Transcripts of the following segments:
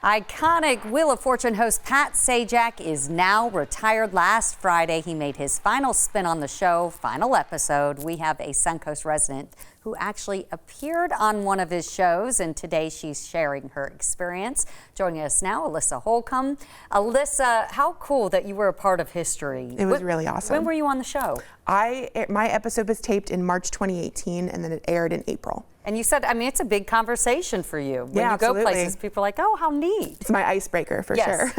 Iconic Wheel of Fortune host Pat Sajak is now retired. Last Friday, he made his final spin on the show, final episode. We have a Suncoast resident who actually appeared on one of his shows, and today she's sharing her experience. Joining us now, Alyssa Holcomb. Alyssa, how cool that you were a part of history. It was really awesome. When were you on the show? My episode was taped in March 2018, and then it aired in April. And you said, I mean, it's a big conversation for you. When you absolutely. go places, people are like, oh, how neat. It's my icebreaker for sure.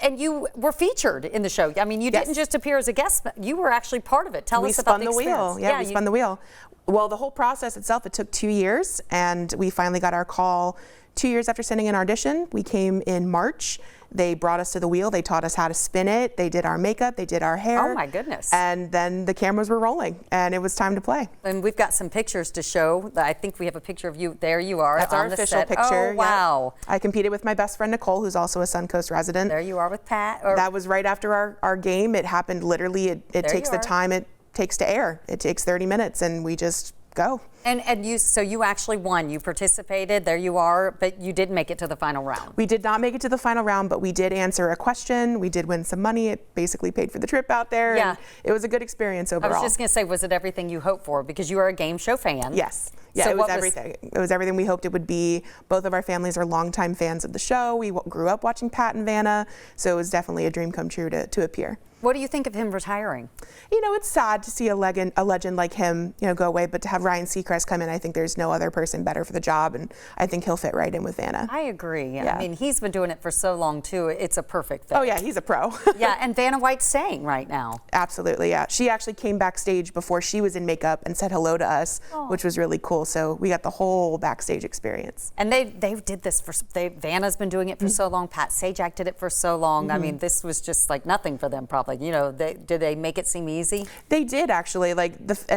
And you were featured in the show. I mean, you didn't just appear as a guest, you were actually part of it. Tell us about the experience. We spun the wheel. Well, the whole process itself, it took 2 years, and we finally got our call 2 years after sending an audition. We came in March. They brought us to the wheel. They taught us how to spin it. They did our makeup. They did our hair. Oh my goodness. And then the cameras were rolling, and it was time to play. And we've got some pictures to show. I think we have a picture of you. There you are. That's our official picture. Oh, wow. Yep. I competed with my best friend, Nicole, who's also a Suncoast resident. There you are with Pat. That was right after our game. It happened literally. It takes the time it takes to air. It takes 30 minutes, and we just go. And you actually won. You participated. There you are, but you did make it to the final round. We did not make it to the final round, but we did answer a question. We did win some money. It basically paid for the trip out there. Yeah. And it was a good experience overall. I was just going to say, was it everything you hoped for? Because you are a game show fan. Yes. Yeah, so it was everything. It was everything we hoped it would be. Both of our families are longtime fans of the show. We grew up watching Pat and Vanna, so it was definitely a dream come true to appear. What do you think of him retiring? You know, it's sad to see a legend like him, go away, but to have Ryan Seacrest come in, I think there's no other person better for the job, and I think he'll fit right in with Vanna. I agree. Yeah. I mean, he's been doing it for so long, too. It's a perfect fit. Oh, yeah, he's a pro. Yeah, and Vanna White's staying right now. Absolutely, yeah. She actually came backstage before she was in makeup and said hello to us, which was really cool. So we got the whole backstage experience. And they did this Vanna's been doing it for so long. Pat Sajak did it for so long. I mean, this was just like nothing for them, probably. Did they make it seem easy? They did, actually. And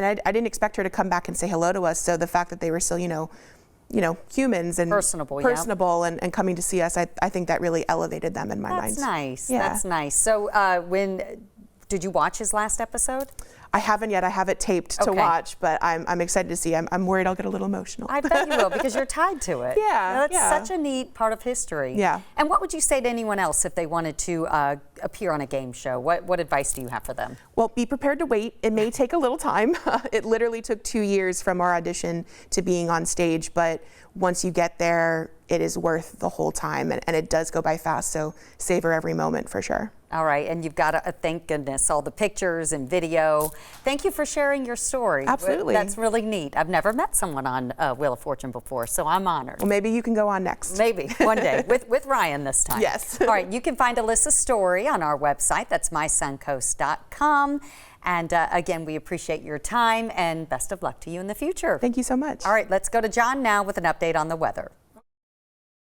I didn't expect her to come back and say hello to us. So the fact that they were still, humans and personable and coming to see us, I think that really elevated them in my mind. That's nice. Yeah. That's nice. So did you watch his last episode? I haven't yet. I have it taped to watch, but I'm excited to see. I'm worried I'll get a little emotional. I bet you will, because you're tied to it. Yeah. That's such a neat part of history. Yeah. And what would you say to anyone else if they wanted to appear on a game show? What advice do you have for them? Well, be prepared to wait. It may take a little time. It literally took 2 years from our audition to being on stage, but once you get there, it is worth the whole time, and it does go by fast, so savor every moment for sure. All right, and you've got, thank goodness, all the pictures and video. Thank you for sharing your story. Absolutely. That's really neat. I've never met someone on Wheel of Fortune before, so I'm honored. Well, maybe you can go on next. Maybe, one day, with Ryan this time. Yes. All right, you can find Alyssa's story on our website. That's mysuncoast.com. And again, we appreciate your time, and best of luck to you in the future. Thank you so much. All right, let's go to John now with an update on the weather.